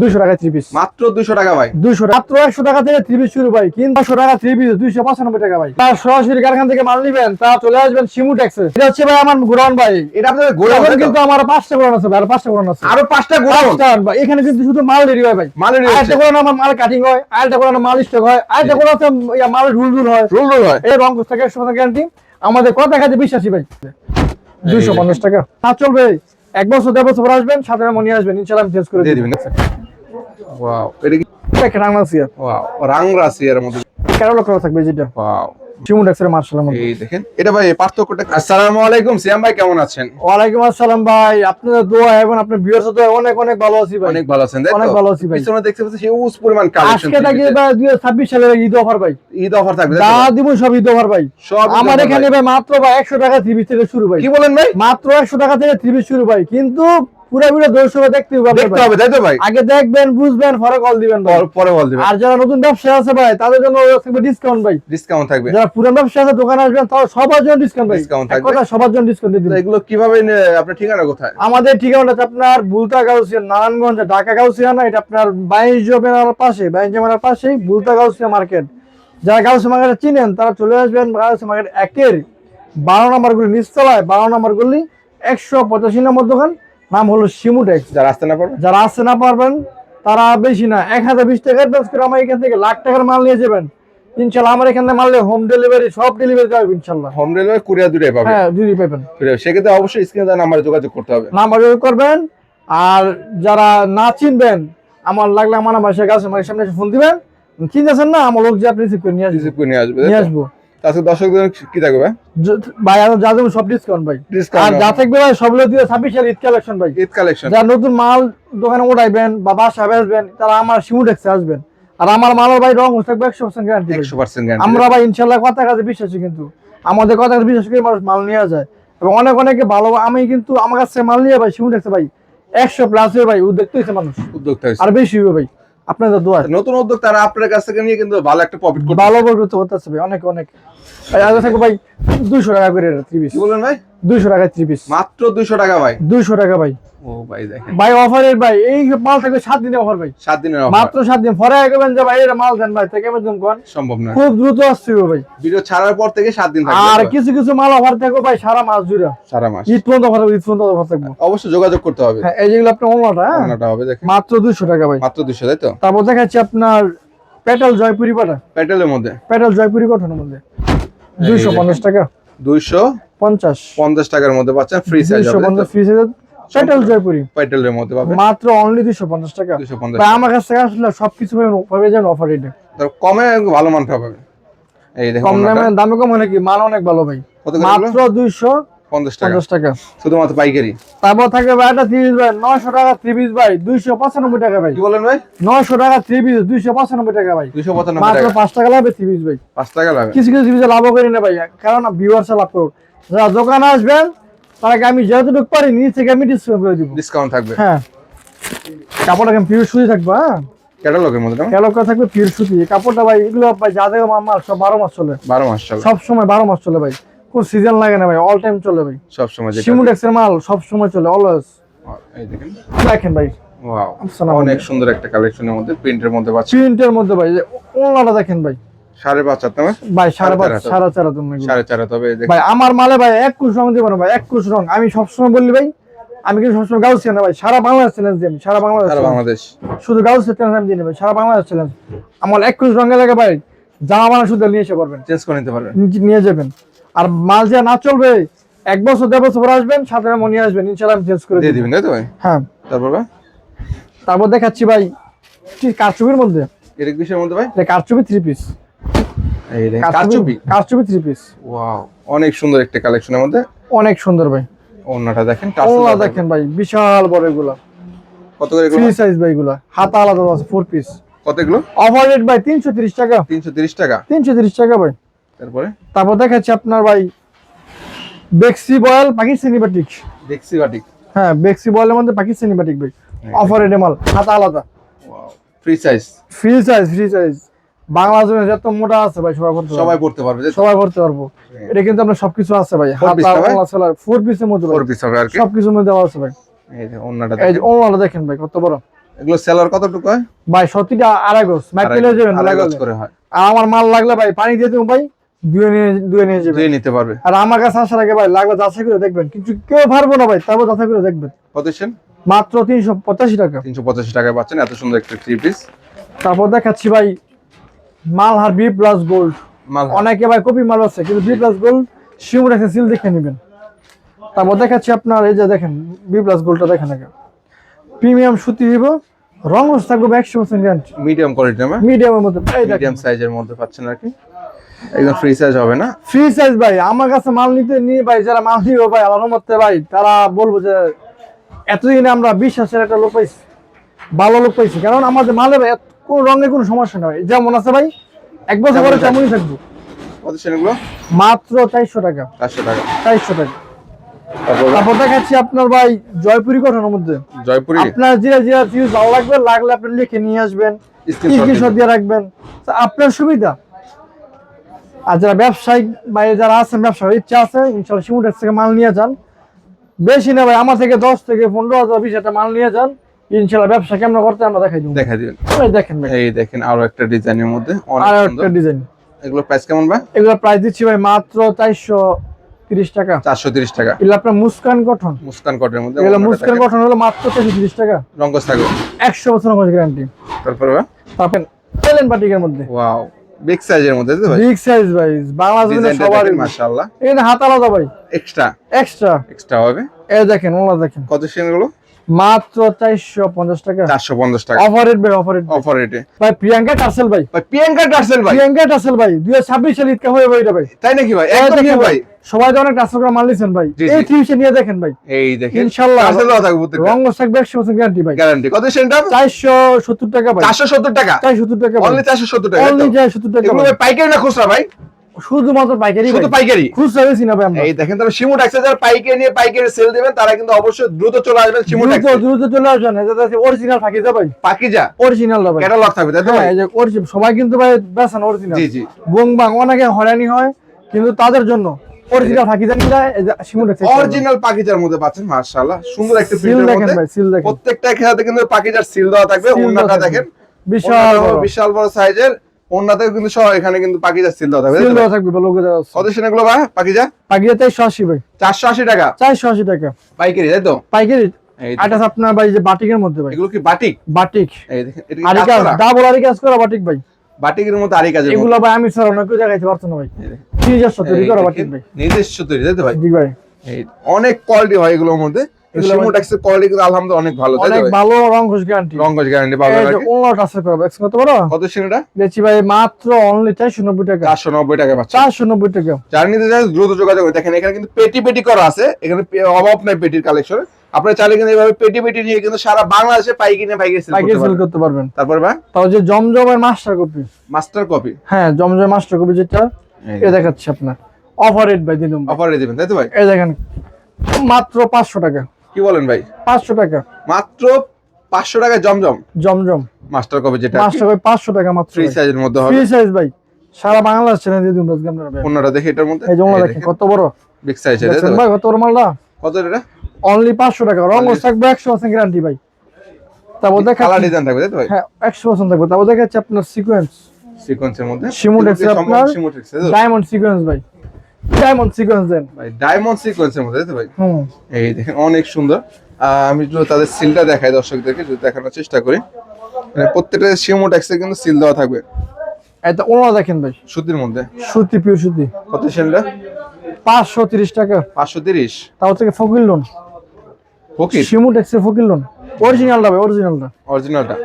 200 টাকা 3 পিস, মাত্র 200 টাকা ভাই। 200 মাত্র 100 টাকা থেকে 3 পিস শুরু ভাই, কিন্তু 100 টাকা 3 পিস 295 টাকা ভাই। তার সরাসরি কারখানা থেকে মাল নিবেন, তা চলে আসবেন শিমু ট্যাক্সে। এটা হচ্ছে ভাই আমার গোডাউন ভাই, এটা আপনাদের গোডাউন, কিন্তু আমার 5টা গোডাউন আছে ভাই, আর 5টা গোডাউন আছে, আরো 5টা গোডাউন ভাই। এখানে কিন্তু শুধু মাল রেডি হয় ভাই, মাল রেডি আরেকটা গোডাউন আমার মাল কাটিং হয়, আরেকটা গোডাউন মাল স্টক হয়, আরেকটা গোডাউন মাল রুল হয়, এই রং থেকে 100% গ্যারান্টি। আমাদের কথা খাতে বিশ্বাসী ভাই। 250 টাকা না চলবে, 1 বছর 1.5 বছর আসবেন, সাথে মনি আসবেন, ইনশাআল্লাহ আমি চেঞ্জ করে দিয়ে দিবেন। ওয়াও, এটা কি একটা রাংরাসিয়া, ওয়াও রাংরাসিয়ার মধ্যে, কেরলা করা থাকবে যেটা ওয়াও শিমু ট্যাক্সের মার্শালের মধ্যে। এই দেখেন এটা ভাই পার্থক্যটা। আসসালামু আলাইকুম সিয়াম ভাই, কেমন আছেন? ওয়ালাইকুম আসসালাম ভাই, আপনাদের দোয়া এবং আপনার ভিউয়ার্স দোয়া অনেক অনেক ভালো আছি ভাই। অনেক ভালো আছেন, তাই তো? অনেক ভালো আছি ভাই। পিছনে দেখতে পাচ্ছি হিউজ পরিমাণ কালেকশন। আজকে থাকি ভাই 2026 সালের ঈদ অফার ভাই, ঈদ অফার থাকবে যা দিব সব ঈদ অফার ভাই। সব আমার এখানে ভাই মাত্র ভাই 100 টাকা 3 পিস থেকে শুরু ভাই। কি বলেন ভাই? মাত্র 100 টাকা থেকে 3 পিস শুরু ভাই, কিন্তু পুরো ভিডিও দর্শকরা দেখতে হবে, তাই তো ভাই? আগে দেখবেন, বুঝবেন, পরে কল দিবেন ভাই, পরে বল দিবেন। আর যারা নতুন ব্যবসা আছে ভাই, তাদের জন্য থাকবে ডিসকাউন্ট ভাই। ডিসকাউন্ট থাকবে। যারা পুরান ব্যবসা আছে, দোকানে আসবেন, তাও সবার জন্য ডিসকাউন্ট ভাই। ডিসকাউন্ট থাকবে, কথা সবার জন্য ডিসকাউন্ট দিয়ে দিবেন। এগুলো কিভাবে আপনার ঠিকানা কোথায়? আমাদের ঠিকানাটা হচ্ছে আপনার বুলতা গাউসিয়া, নারায়ণগঞ্জ, ঢাকা গাউসিয়া না, এটা আপনার বাণিজ্য মেলার পাশে, বাণিজ্য মেলার পাশেই বুলতা গাউসিয়া মার্কেট। যারা গাউসিয়া মার্কেট চিনেন তারা চলে আসবেন গাউসিয়া মার্কেট 1-এর 12 নম্বর গলি, নিচতলায় 12 নম্বর গলি, 185 নম্বর দোকান, নাম হলো শিমু ট্যাক্স। যারা আসতে না পারবে, যারা আসতে না পারবেন তারা বেশি না 1020 টাকা অ্যাডভান্স করে আমার এখান থেকে লাখ টাকার মাল নিয়ে যাবেন, ইনশাআল্লাহ। আমার এখানে মারলে হোম ডেলিভারি, সব ডেলিভারি যাবে ইনশাআল্লাহ। হোম ডেলিভারি, কুরিয়ার দুটোই পাবে। হ্যাঁ, দুটোই পাবেন। সেক্ষেত্রে অবশ্যই স্ক্রিনে দেওয়া নাম্বারে যোগাযোগ করতে হবে, নাম্বার যোগাযোগ করবেন। আর যারা না চিনবেন, আমার লাগলে আমার বাসার কাছে আমার সামনে ফোন দিবেন, চিনতেছেন না, আমার লোক যে আপনি রিসিভ করে নিয়ে আসবে, রিসিভ করে নিয়ে আসবে, নিয়ে আসবো। আজকে দর্শকদের কি থাকবে ভাই? ভাই আর যা দেবো সব ডিসকাউন্ট ভাই, আর যা থাকবে ভাই সব লোক দিয়ে 26 সালের ঈদ কালেকশন ভাই। ঈদ কালেকশন, যারা নতুন মাল দোকানে উঠাইবেন বা বাসায় আসবেন, তারা আমার শিমু ট্যাক্সে আসবেন। আর আমার মালের ভাই রং থাকবে 100% গ্যারান্টি, 100% গ্যারান্টি। আমরা ভাই ইনশাআল্লাহ কথা কাজে বিশ্বাসী, কিন্তু আমাদের কথা কাজে বিশ্বাস করে মানুষ মাল নিয়ে যায়, এবং অনেকে ভালো। আমি কিন্তু আমার কাছে মাল নিয়ে ভাই শিমু ট্যাক্সে ভাই 100 প্লাস হয়ে ভাই উদ্যোক্তা হয়েছে মানুষ, উদ্যোক্তা হয়েছে, আর বেশি হবে ভাই। আপনাদের দোয়া, নতুন উদ্যোক্তারা আপনার কাছ থেকে নিয়ে কিন্তু ভালো একটা প্রফিট করতে, ভালো করতে হতেছে ভাই, অনেক ভাই। আগে থাকবে ভাই 200 টাকা করে 3 পিস। কি বলেন ভাই? 200 টাকা 3 পিস, মাত্র 200 টাকা ভাই। 200 টাকা ভাই। ও ভাই দেখেন ভাই অফারের ভাই, এই মাল থাকবে 7 দিনের অফার ভাই, 7 দিনের অফার, মাত্র 7 দিন। পরে আইবেন যে ভাই এর মাল দেন ভাই, থেকে কেমন কোন সম্ভব না, খুব দ্রুত আসছে ভাই। ভিডিও ছাড়ার পর থেকে 7 দিন থাকবে। আর কিছু মাল অফার থাকবে ভাই সারা মাস জুড়ে, সারা মাস, ঈদ পর্যন্ত অফার, ঈদ পর্যন্ত অফার থাকবে। অবশ্যই যোগাযোগ করতে হবে। হ্যাঁ, এই যেগুলো আপনার ওনাটা হবে দেখেন, মাত্র 200 টাকা ভাই, মাত্র 200, তাই তো? তারপর দেখাচ্ছি আপনার পেটাল জয়পুরি পাটা, প্যাটেলের মধ্যে, পেটাল জয়পুরি কটনের মধ্যে 250 টাকা, 250 টাকার মধ্যে পাচ্ছেন, ফ্রি সাইজ হবে, 250 ফ্রি সাইজ পেটাল জয়পুরি, প্যাটেলের মধ্যে পাবেন মাত্র অনলি 250 টাকা। 250 ভাই আমার কাছ থেকে আসলে সবকিছু পাবে যেন অফার রেটে, কমে ভালো মানটা পাবেন। এই দেখুন, কম দামে কম মানে কি মাল অনেক ভালো ভাই, কত করে মাত্র 250 টাকা শুধুমাত্র পাইকারি। তারপর থাকবে ভাই একটা 30 ভাই 900 টাকা 3 পিস ভাই, 295 টাকা ভাই। কি বলেন ভাই? 900 টাকা 3 পিস 295 টাকা ভাই, 295 মাত্র টাকা, 5 টাকা লাভে 3 পিস ভাই। 5 টাকা লাগে। কিছু পিসে লাভ করি না ভাই, কারণ ভিউয়ার্স লাভ করুন। যারা দোকানে আসবেন তাকে আমি যেহেতু পারি নিজ থেকে আমি ডিসকাউন্ট করে দিব, ডিসকাউন্ট থাকবে। হ্যাঁ, কাপড়টা কেমন পিওর সুতি থাকবে, হ্যাঁ, ক্যাটালগের মধ্যে না, ক্যাটালগ থাকবে পিওর সুতি। কাপড়টা ভাই এগুলো ভাই যা দেখো মাল সব 12 মাস চলে, 12 মাস চলে, সব সময় 12 মাস চলে ভাই, কোন সিজন লাগে না ভাই, অল টাইম চলে ভাই। সব সময় যেটা শিমু ট্যাক্সের মাল সব সময় চলে, অলওয়েজ। এই দেখেন, দেখেন ভাই, ওয়াও, আসসালামু অনেক সুন্দর একটা কালেকশনের মধ্যে, প্রিন্টের মধ্যে পাচ্ছেন, প্রিন্টের মধ্যে ভাই, ওনাটা দেখেন ভাই, 5.5 না ভাই 4.5 তুমি 4.5 তবে ভাই। আমার মালে ভাই 21 রং দিব না ভাই, 21 রং। আমি সবসময় বলি ভাই, আমি কিন্তু সবসময় গাউসিয়া না ভাই, সারা বাংলাদেশ চ্যালেঞ্জ দিই আমি, সারা বাংলাদেশ, শুধু গাউসিয়া চ্যালেঞ্জ আমি দিই না ভাই, সারা বাংলাদেশ চ্যালেঞ্জ। আমার 21 রঙের লাগে ভাই, জামা বানা শুধু নিয়ে এসে পারবেন, চেঞ্জ করে নিতে পারবেন, নিয়ে যাবেন। আর মাল যা না চলবে 1 বছর 1.5 বছর পর আসবেন, সাথে মনে আসবেন, ইনশাআল্লাহ আমি চেঞ্জ করে দিয়ে দিবেন, তাই তো ভাই? হ্যাঁ। তারপর দেখাচ্ছি ভাই কারচুপির মধ্যে, এর কিসের মধ্যে ভাই? কারচুপি 3 পিস, এই দেখেন কারচুপি 3 পিস, ওয়াও, অনেক সুন্দর একটা কালেকশনের মধ্যে, অনেক সুন্দর ভাই। ওন্নাটা দেখেন, ওন্না দেখেন ভাই, বিশাল বড় এগুলা, কত করে এগুলো? ফ্রি সাইজ ভাই, এগুলা হাতা আলাদা আছে, 4 পিস। কত এগুলো? অফার রেট ভাই 330 টাকা, 330 টাকা, 330 টাকা ভাই। তারপর দেখাচ্ছি আপনার ভাই বেক্সি বয়েল পাকিস্তানি বাটিক, বেক্সি বাটিক, হ্যাঁ, বেক্সি বয়েলের মধ্যে পাকিস্তানি বাটিক ভাই, অফার রেটে মাল, হাতা আলাদা, wow, free size, free size. বাংলাদেশে যত মোটা আছে ভাই সবাই পড়তে পারবে, সবাই পড়তে পারবো। এটা কিন্তু আপনার সবকিছু আছে ভাই, হাতা আলাদা সেলার 4 পিসের মধ্যে, 4 পিস হবে আর কি, সবকিছুর মধ্যে দেওয়া আছে ভাই। এই যে ওন্নাটা এই যে ওন্নাটা দেখেন ভাই কত বড়, এগুলো সেলার কতটুকু হয়? ভাই সত্যিটা আড়াই গজ মাইকেল হয়ে যাবেন আড়াই গজ করে হয়। আর আমার মাল লাগলে ভাই পানি দিয়ে দেবো ভাই, দুয়ে নিয়ে যাবেন, দুই নিতে পারবে। আর আমার কাছে আসার আগে ভাই লাগলে যাচাই করে দেখবেন, কিন্তু কেউ পারবো না ভাই, তারপর যাচাই করে দেখবেন। পজিশন মাত্র 385 টাকা। 385 টাকায় পাচ্ছেন এত সুন্দর একটা থ্রি পিস। তারপর দেখাচ্ছি ভাই মালহার বি প্লাস গোল্ড। মাল অনেকে ভাই কপি মাল আছে, কিন্তু বি প্লাস গোল্ড শিমুর একটা সিল দেখে নেবেন। তারপর দেখাচ্ছি আপনার এই যে দেখেন বি প্লাস গোল্ডটা দেখেন আগে, প্রিমিয়াম সুতি দিব, রং থাকবে 100% গ্যারান্টি, মিডিয়াম কোয়ালিটি না? মিডিয়ামের মধ্যে, এই দেখেন মিডিয়াম সাইজের মধ্যে পাচ্ছেন আর কি, একদম ফ্রি সাইজ হবে না? ফ্রি সাইজ ভাই। আমার কাছে মাল নিয়ে ভাই যারা মাল নিবে ভাই আল্লাহর রহমতে ভাই তারা বলবো যে এতদিনে আমরা বিশ্বাসের একটা লোক পাইছি, ভালো লোক পাইছি, কারণ আমাদের মালে ভাই কোন রঙের কোনো সমস্যা নাই, যেমন আছে ভাই এক বছর পরে তেমনই থাকবো। পজিশন এগুলো মাত্র 400 টাকা। 400 টাকা। 400 টাকা। তারপর দেখাচ্ছি আপনার ভাই জয়পুরি কটনের মধ্যে, জয়পুরি। আপনার যেটা ফিউজ ভালো লাগলে আপনি লিখে নিয়ে আসবেন, স্ক্রিনশট দিয়ে রাখবেন, তো আপনার সুবিধা। আর যারা ব্যবসায়িক বাইরে যারা আছেন, ব্যবসার ইচ্ছা আছে, ইনশাআল্লাহ শিমুটেক্স থেকে মাল নিয়ে যান, বেশি না ভাই, আমার থেকে 10 থেকে 15,000 20,000 মাল নিয়ে যান, ইনশাআল্লাহ ব্যবসা কেমন করতে আমরা দেখাই দেব। দেখাই দিবেন। এই দেখেন ভাই, এই দেখেন আরো একটা ডিজাইনের মধ্যে অনেক আর সুন্দর একটা ডিজাইন। এগুলো প্রাইস কেমন ভাই? এগুলো প্রাইস দিচ্ছি ভাই মাত্র 430 টাকা। 430 টাকা। এগুলো আপনার মুস্কান কটন। মুস্কান কটনের মধ্যে এগুলো মুস্কান কটন হলো মাত্র 430 টাকা। রংকস থাকবে 100% রঙের গ্যারান্টি। তারপরে ভাই তারপর এলেন বাটিকের মধ্যে, ওয়াও বিগ সাইজের মধ্যে তো ভাই, বিগ সাইজ ভাই, বাংলাদেশে সবারই মাশাআল্লাহ। এখানে হাত আলাদা ভাই, এক্সট্রা হবে। এই দেখেন ওলা দেখেন কত সেন গুলো? মাত্র 450 টাকা। 450 টাকা অফার রেট ভাই, অফার রেটে ভাই। প্রিয়াঙ্কা টার্সেল ভাই, প্রিয়াঙ্কা টার্সেল ভাই, 2026 সালে ঈদ হয়ে ভাই, এটা ভাই তাই নাকি ভাই? একদম কি ভাই, সবাই তো অনেক টার্সেল করে মাল নিছেন ভাই, এই থ্রিশে নিয়ে দেখেন ভাই, এই দেখেন ইনশাআল্লাহ টার্সেল দাও থাকবে প্রত্যেকটা, রং থাকবে 100% গ্যারান্টি ভাই, গ্যারান্টি। কত সেনটা? 470 টাকা ভাই। 470 টাকা, 470 টাকা, অনলি 470 টাকা, অনলি 470 টাকা। এগুলো পাইকারি না খুচরা ভাই? শুধুমাত্র পাইকারি, শুধু পাইকারি, খুচরা বেশি না ভাই আমরা। এই দেখেন তাহলে শিমু ট্যাক্সে যারা পাইকারি নিয়ে পাইকারি সেল দিবেন তারা কিন্তু অবশ্যই দ্রুত চলে আসবেন শিমু ট্যাক্সে, দ্রুত চলে আসবেন, এটা অরিজিনাল থাকি যা ভাই, পাকিজা অরিজিনাল ভাই, ক্যাটালগ থাকবে তাই তো ভাই? এই যে সবাই কিন্তু ভাই বেছেন অরিজিনাল, জি জি। বংবাং অনেকে হয়রানি হয়, কিন্তু তাদের জন্য অরিজিনাল থাকি জানি না, এই যে শিমু ট্যাক্স অরিজিনাল পাকিজার মধ্যে পাচ্ছেন মাশাআল্লাহ, সুন্দর একটা সিল প্রিন্টের দেখেন মধ্যে ভাই, সিল দেখেন, প্রত্যেকটা খেলাতে কিন্তু পাকিজার সিল দেওয়া থাকবে। ওন্নাটা দেখেন বিশাল বড় সাইজের, ওন্নাতেও কিন্তু সহ এখানে কিন্তু পাকিজার সিল দেওয়া থাকবে, সিল দেওয়া থাকবে লোগো দেওয়া আছে। কত সেন এগুলো ভাই পাকিজা? পাকিজা 480 ভাই, 480 টাকা 480 টাকা পাইকারি তাই তো? পাইকারি। এই এটা আপনার ভাই যে বাটিকের মধ্যে ভাই, এগুলো কি বাটিক? বাটিক, এই দেখেন এটা কি আরিকা কাজ করা? ডাবল আরিকা কাজ করা বাটিক ভাই, বাটিকের মধ্যে আরি কাজের এগুলো ভাই আমি স্যার অনেক দেখাইতে পারছো না ভাই, নিজস্ব তৈরি করা বাটিক ভাই, নিজস্ব তৈরি তাই তো ভাই? জি ভাই, এই অনেক কোয়ালিটি হয় এগুলোর মধ্যে, শিমু ট্যাক্সের কোয়ালিটি কিন্তু আলহামদুলিল্লাহ অনেক ভালো তাই অনেক তো ভাই? ভালো রং ঘোষ গ্যারান্টি, রংকশ গ্যারান্টি পাবেন এই আর যে কি। ওনার কাছে করব এক্স কত বড় কত সেনটা? দেখছি ভাই মাত্র অনলি 490 টাকা। 490 টাকা পাচ্ছেন। 490 টাকা। যারা নিতে চান দ্রুত যোগাযোগ করুন। দেখেন এখানে কিন্তু পেটি করা আছে, এখানে অভাব নাই পেটির কালেকশন। আপনারা চাইলে কিন্তু এইভাবে পেটি নিয়ে কিন্তু সারা বাংলাদেশে পাইকারি সেল করতে পারবেন। তারপর ভাই তাও যে জমজমের মাস্টার কপি, হ্যাঁ জমজমের মাস্টার কপি যেটা এই দেখাচ্ছি আপনার অফার রেট ভাই দিলাম, অফারে দিবেন তাই তো ভাই? এই দেখেন মাত্র 500 টাকা। কি বলেন ভাই? 500 টাকা মাত্র 500 টাকা জমজম মাস্টার কপি, যেটা মাস্টার কপি 500 টাকা মাত্র, ফ্রি সাইজের মধ্যে হবে, ফ্রি সাইজ ভাই, সারা বাংলাদেশ চ্যানেল দিয়ে দিন আজকে আপনারা ভাই। অন্যটা দেখে এটার মধ্যে এই জমলা দেখেন কত বড় বিগ সাইজ এর দেখেন ভাই, কত বড় মালটা, কত এটা? অনলি 500 টাকা, রং থাকবে 100% গ্যারান্টি ভাই। তারপর দেখা কালার ডিজাইন থাকবে তাই তো ভাই? হ্যাঁ 100% থাকবে। তারপর দেখাচ্ছি আপনার সিকোয়েন্সের মধ্যে শিমু ট্যাক্সের আপনার ডায়মন্ড সিকোয়েন্স ভাই, ডায়মন্ড সিকোয়েন্স দেন ভাই, ডায়মন্ড সিকোয়েন্সের মধ্যে তাই তো ভাই? হুম, এই দেখেন অনেক সুন্দর। আমি একটু তাদের সিলটা দেখাই দর্শকদেরকে, যদি দেখানোর চেষ্টা করি। মানে প্রত্যেকটা শিমু ট্যাক্সে কিন্তু সিল দেওয়া থাকবে। এটা ওনা দেখেন ভাই, সুতির মধ্যে, সুতি পিওর সুতি, কত সেলটা? 530 টাকা। 530 তাও থেকে ফকির লোন, ফকির শিমু ট্যাক্সের ফকির লোন, অরিজিনালটা ভাই, অরিজিনালটা, অরিজিনালটা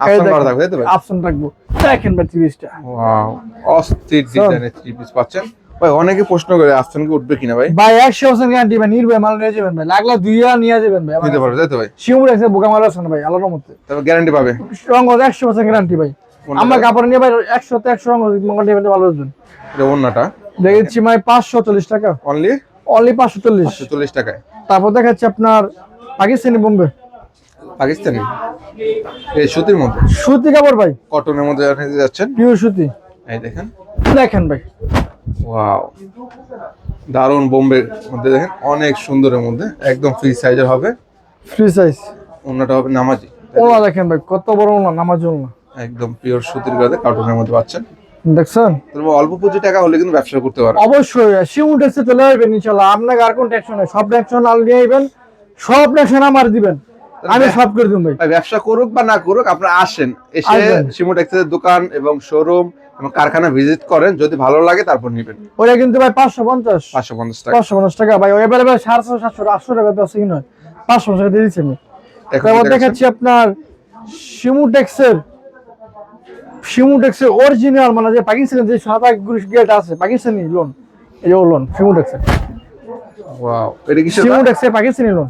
আপশন করা থাকবে তাই তো ভাই? অপশন রাখবো, দেখেন ভাই 30টা, ওয়াও অস্থির ডিজাইনের থ্রি পিস পাচ্ছেন ভাই। অনেকে প্রশ্ন করে আফসান কি উঠবে কিনা ভাই? ভাই 100% গ্যারান্টি ভাই, নির্ভয় মাল নিয়ে যাবেন ভাই, লাগলে 2 ইয়ার নিয়ে যাবেন ভাই, নিতে পারবে তাই তো ভাই? শিমু ট্যাক্সের বোকা মাল আছে না ভাই, আল্লাহর রহমতে তবে গ্যারান্টি পাবে, রং 100% গ্যারান্টি ভাই। আমরা কাপড় নিয়ে ভাই 100 তে 100 রং মঙ্গল নিয়ে ভালো হবেন। এটা ওন্নাটা দেখেছি ভাই 540 টাকা, অনলি অনলি 540। 540 টাকায়। তারপর দেখাচ্ছি আপনার পাকিস্তানি বোম্বে, পাকিস্তানি এই সুতির মধ্যে, সুতি কাপড় ভাই, কটনের মধ্যে নিতে যাচ্ছেন, পিওর সুতি, এই দেখেন দেখেন ভাই ওয়াও দারুন বোম্বের মধ্যে দেখেন অনেক সুন্দরের মধ্যে, একদম ফ্রি সাইজের হবে, ফ্রি সাইজ, ওন্নাটা হবে নামাজি, ওলা দেখেন ভাই কত বড় ওলা নামার জন্য, একদম পিওর সুতির গাদা কার্টুনের মধ্যে পাচ্ছেন। দেখছেন? তবে অল্প পুঁজি টাকা হলে কিন্তু ব্যবসা করতে পারবেন। অবশ্যই সিউটেক্সে চলে আসবেন ইনশাআল্লাহ, আপনাকে আর কোন টেনশন নাই, সব টেনশন আল নিয়ে আইবেন, সব টেনশন আমার দিবেন, আমি সব করে দেব ভাই। ভাই ব্যবসা করুক বা না করুক আপনারা আসেন, এসে আসবেন। সিমোটেক্সের দোকান এবং শোরুম এবং কারখানা ভিজিট করেন, যদি ভালো লাগে তারপর নেবেন। ওটা কিন্তু ভাই 550 550 টাকা 550 টাকা ভাই, এবারে ভাই 750 700 800 টাকা বেশি কি নয়, 550 টাকা দিয়ে দিচ্ছি আমি। এখন তারপর দেখাচ্ছেন। দেখাচ্ছি আপনার সিমুটেক্সের অরিজিনাল মানে যে পাকিস্তানের যে সাদা গেট আছে পাকিস্তানি লোন, এই যে লোন সিমুটেক্সের, ওয়াও, এটা কি সিমুটেক্সের পাকিস্তানি লোন,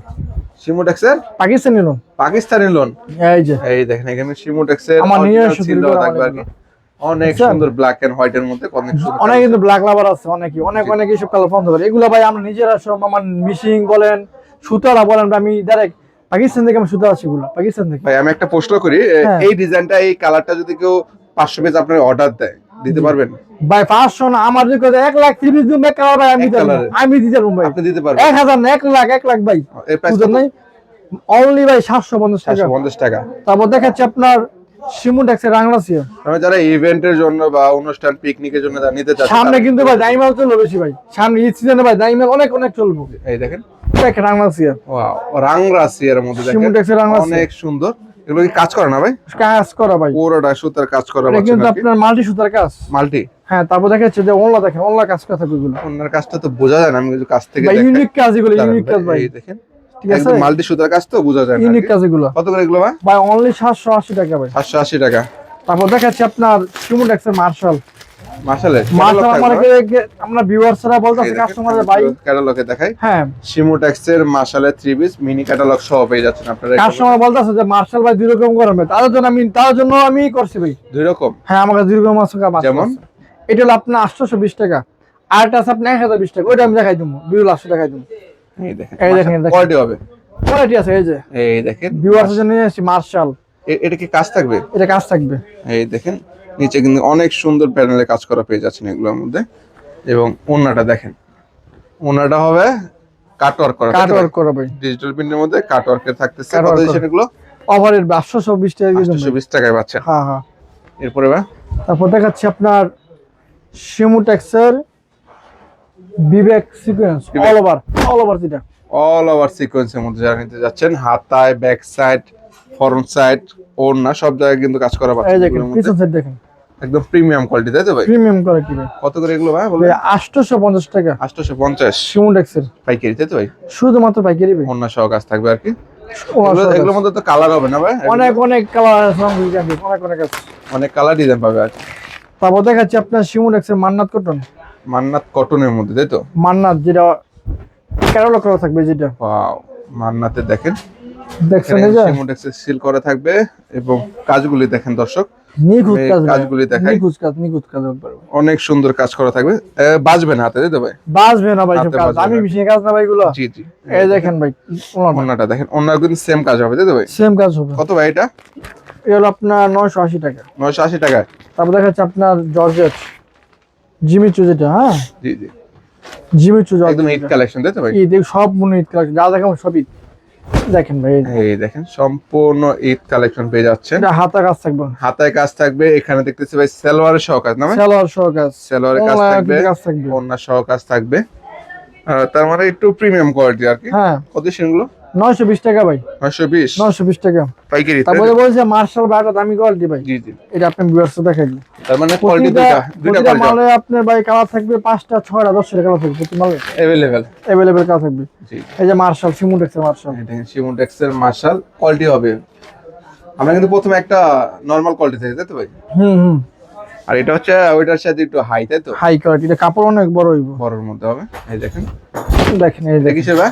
সিমোটেক্সের পাকিস্তানি লোন, পাকিস্তানি লোন। এই যে এই দেখেন এখানে সিমোটেক্সের আমার নিজস্ব অরিজিনাল সিল দেওয়া থাকবে আর কি। অনেক বুঝছেন? সুন্দর ব্ল্যাক এন্ড হোয়াইট এর মধ্যে অনেক সুন্দর অনেক কিন্তু ব্ল্যাক লাভার আছে, অনেক সব কালার পছন্দ করে, এগুলো ভাই আমরা নিজেরা সব আমার মিশিং বলেন সুতারা বলেন, আমি ডাইরেক্ট পাকিস্তান থেকে আমি সুতা আছে এগুলো পাকিস্তান থেকে। ভাই আমি একটা প্রশ্ন করি, হ্যাঁ। এই ডিজাইনটা এই কালারটা যদি কেউ 500 পিস আপনার অর্ডার দেয় দিতে পারবেন? ভাই 500 না, আমার যদি 1,30,000 দিন কালার ভাই আমি এক দিতে পারবো, কালারে? আমি দিতে পারবো ভাই, আপনি দিতে পারবেন? 1000 না 1 লাখ ভাই, এর প্রাইস বুঝলেন নাই? অনলি ভাই 750 টাকা। 750 টাকা। তারপর দেখাচ্ছি আপনার সিমুটেক্সের রাংলাসিয়া, মানে যারা ইভেন্টের জন্য বা অনুষ্ঠান পিকনিকের জন্য যারা নিতে চাচ্ছে সামনে তারা- কিন্তু ভাই ডাইমাল চলবে বেশি ভাই, সামনে ঈদ সিজনে ভাই ডাইমাল অনেক চলবো। এই দেখেন, দেখ রাংলাসিয়া ওয়াও, রাংরাসি এর মধ্যে দেখেন সিমুটেক্সের রাংরাসি অনেক সুন্দর। এগুলো কি কাজ করে না ভাই? কাজ করা ভাই, পুরোটা সুতার কাজ করা এটা কিন্তু আপনার মাল্টি সুতার কাজ। মাল্টি। হ্যাঁ, তারপর দেখাচ্ছে যে ওনলা দেখেন, ওনলা কাজ করা থাকবে এগুলো ওনার কাজটা তো বোঝা যায় না, আমি কিছু কাজ থেকে ভাই, দেখাই। ইউনিক কাজ এগুলো, দাঁড়ান ইউনিক কাজ ভাই, এই দেখেন ঠিক আছে? একদম মাল্টি সুতার কাজ তো বোঝা যায় না ইউনিক আর কি। কাজ এগুলো কত করে এগুলো ভাই? ভাই অনলি 780 টাকা ভাই। 780 টাকা। তারপর দেখাচ্ছি আপনার সিমুটেক্সের মার্শাল, মাশাআল্লাহ আমরা ভিউয়ার্সরা বলতাছে কাস্টমারদের ভাই, ক্যাটালগে দেখাই। হ্যাঁ সিমোটেক্সের মাশাআল্লাহ 3 পিস মিনি ক্যাটালগ সহ পেয়ে যাচ্ছেন আপনারা। কাস্টমার বলতাছে যে মার্শাল ভাই দুই রকম করবে, তার জন্য আমি করছি ভাই। দুই রকম? হ্যাঁ, আমাকে দুই রকম আছে যেমন? এটা হলো আপনার 820 টাকা, আর এটা আছে আপনার 1020 টাকা, ওইটা আমি দেখাই দেবো, 2,00,000 দেখাই দেবো। এই দেখেন, এই দেখেন, এই দেখেন। কোয়ালিটি হবে। কোয়ালিটি আছে, এই যে এই দেখেন ভিউয়ার্সের জন্য নিয়ে আসছি মার্শাল, এটা কি কাজ থাকবে? এটা কাজ থাকবে। এই দেখেন নিচে কিন্তু অনেক সুন্দর প্যানেলে কাজ করা পেয়ে যাচ্ছেন এগুলোর মধ্যে। এবং ওন্নাটা দেখেন, ওন্নাটা হবে কাটওয়ার্ক করা, কাটওয়ার্ক করা ভাই, ডিজিটাল প্রিন্টের মধ্যে কাটওয়ার্কে থাকতেছে। Cut কত work দিচ্ছেন এগুলো? ওভারের 820 টাকা দিয়ে দেবো। 820 টাকায় পাচ্ছেন। হ্যাঁ হ্যাঁ। এরপরে ভাই তারপর দেখাচ্ছি আপনার সিমুটেক্সের বিবেক সিকোয়েন্স অল ওভার যেটা অল ওভার সিকোয়েন্সের মধ্যে যারা নিতে যাচ্ছেন, হাতায় ব্যাক সাইড ফ্রন্ট সাইড ওড়না সব জায়গায় কিন্তু কাজ করা এই পাচ্ছেন দেখেন, এগুলোর মধ্যে। পিছন সাইড দেখেন, একদম প্রিমিয়াম কোয়ালিটি, তাই তো ভাই? প্রিমিয়াম কোয়ালিটি ভাই। কত করে এগুলো ভাই বলে? 850 টাকা 850 সিমুটেক্সের, পাইকারি, তাই তো ভাই? শুধুমাত্র পাইকারি ভাই। ওড়না সহ কাজ থাকবে আর কি। ওনার সহ এগুলোর কাজ। মধ্যে তো কালার হবে না ভাই? অনেক কালার আছে, অনেক আছে। অনেক কালার ডিজাইন পাবে আর কি। তারপর দেখাচ্ছি আপনার সিমুটেক্সের মান্নাত কটন, মান্নাত কটনের মধ্যে, তাই তো? মান্নাত যেটা ক্যাটালগ করা থাকবে, যেটা ওয়াও, মান্নাতে দেখেন দেখছেন এই যে সিমোটেক্সের সিল করা থাকবে এবং কাজগুলি দেখেন দর্শক, নিখুঁত এই কাজ ভাই, কাজগুলি দেখাই। নিখুঁত কাজ একবার অনেক সুন্দর কাজ করা থাকবে। বাজবে না হাতে, তাই তো ভাই? বাজবে না ভাই সব হাতে কাজ, বাজবে আমি না। মেশিনে কাজ না ভাই এগুলো। জি জি। এই দেখেন ভাই, ওন্নাটা দেখেন, ওন্নার কিন্তু সেম কাজ হবে, তাই তো ভাই? সেম কাজ হবে। কত ভাই এটা? এটা হলো আপনার 980 টাকা। 980 টাকা। তারপর দেখাচ্ছে আপনার জর্জেট জিমিচু যেটা, হ্যাঁ জি জি, জিমিচু একদম ঈদ কালেকশন, তাই তো ভাই? ঈদ সব মনে ঈদ কালেকশন, যা দেখাবো সব ঈদ। দেখেন ভাই, এই যে। এই দেখেন সম্পূর্ণ ঈদ কালেকশন পেয়ে যাচ্ছেন। এটা হাতা কাজ থাকবে, হাতায় কাজ থাকবে, এখানে দেখতেছি ভাই সালোয়ারের সহ কাজ না ভাই? সালোয়ার সহ কাজ, সালোয়ারের কাজ ওনার থাকবে, কাজ থাকবে। ওন্না সহ কাজ থাকবে। তার মানে একটু প্রিমিয়াম কোয়ালিটি আর কি। হ্যাঁ, কত সেগুলো? 920 টাকা ভাই, 920 920 টাকা। পাইকারি, তাই তো? তারপরে বলছে মার্শাল বাইটা দামি কোয়ালিটি ভাই, জি জি। এটা আপনি ভিউয়ার্সে দেখাইবেন। তার মানে কোয়ালিটি দুইটা প্রতিটা কোয়ালিটি মালে আপনার ভাই কালার থাকবে 5টা 6টা 10টা কালার থাকবে প্রতি মালে, अवेलेबल। अवेलेबल কালার থাকবে। জি, এই যে মার্শাল সিমুটেক্সের মার্শাল, এটা সিমোটেক্সের মার্শাল কোয়ালিটি হবে। আমরা কিন্তু প্রথমে একটা নরমাল কোয়ালিটি থেকে, তাই তো ভাই? হুম, আর এটা হচ্ছে ওইটার সাথে একটু হাই, তাই তো? হাই কোয়ালিটি, এটা কাপড় অনেক বড় হইব। বড়র মধ্যে হবে। এই দেখেন, দেখেন এই এটা দেখেন, কিসের ভাই?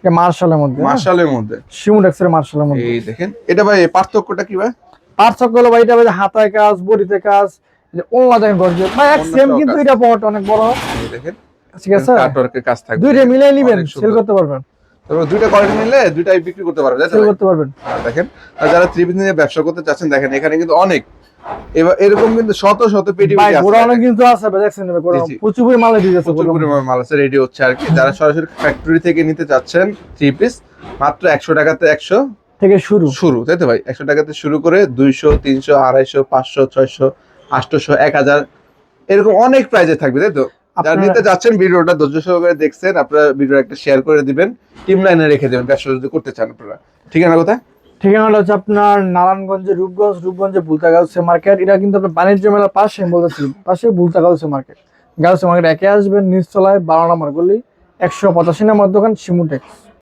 এটা মার্শালের মধ্যে, মার্শালের মধ্যে। সিমুটেক্সের মার্শালের মধ্যে। এই দেখেন, এটা ভাই পার্থক্যটা কি ভাই? পার্থক্য হলো ভাই, এটা ভাই হাতায় কাজ, বডিতে কাজ, এই যে ওন্না দেখেন গর্জিয়াস ভাই, এক ওন্না সেম সহ কিন্তু কাজ। এটা পট অনেক বড়, এই দেখেন ঠিক আছে? কাটওয়ার্কের কাজ থাকবে। দুইটা মিলাই নেবেন, অনেক সেল সুন্দর। করতে পারবেন, তবে দুইটা কোয়ালিটি নিলে দুইটাই বিক্রি করতে পারবে, তাই তো সেল ভাই? করতে পারবেন। দেখেন, আর যারা ত্রিপিস নিয়ে ব্যবসা করতে চাচ্ছেন দেখেন এখানে কিন্তু অনেক এরকম কিন্তু শত শত পেটি ভাই পেটি আছে। গোডাউনে কিন্তু আছে ভাই, দেখছেন ভাই গোডাউন জি, জি। প্রচুর পরিমাণে মাল দিয়ে যাচ্ছে প্রচুর গোডাউনে। পরিমাণ মাল আছে, রেডি হচ্ছে আর কি। যারা সরাসরি ফ্যাক্টরি থেকে নিতে চাচ্ছেন থ্রি পিস মাত্র 100 টাকাতে 100 থেকে শুরু। শুরু, তাই তো ভাই? 100 টাকাতে শুরু করে 200, 300, 250, 500, 600, 800, 1000 এরকম অনেক প্রাইজে থাকবে, তাই তো? যারা আপনারা নিতে যাচ্ছেন ভিডিওটা ধৈর্য সহকারে দেখছেন, আপনারা ভিডিও একটা শেয়ার করে দিবেন, টিম লাইনে রেখে দেবেন ব্যবসা যদি করতে চান আপনারা। ঠিকানা কোথায়? ঠিকানাটা হচ্ছে আপনার নারায়ণগঞ্জে রূপগঞ্জে বুলতা গাউসিয়া মার্কেট। এটা কিন্তু আপনার বাণিজ্য মেলার পাশে, আমি বলতেছি পাশে বুলতা গাউসিয়া মার্কেট। গাউসিয়া মার্কেট একে আসবেন, নিচতলায় 12 নম্বর গলি, 185 নম্বর দোকান শিমুটেক্স।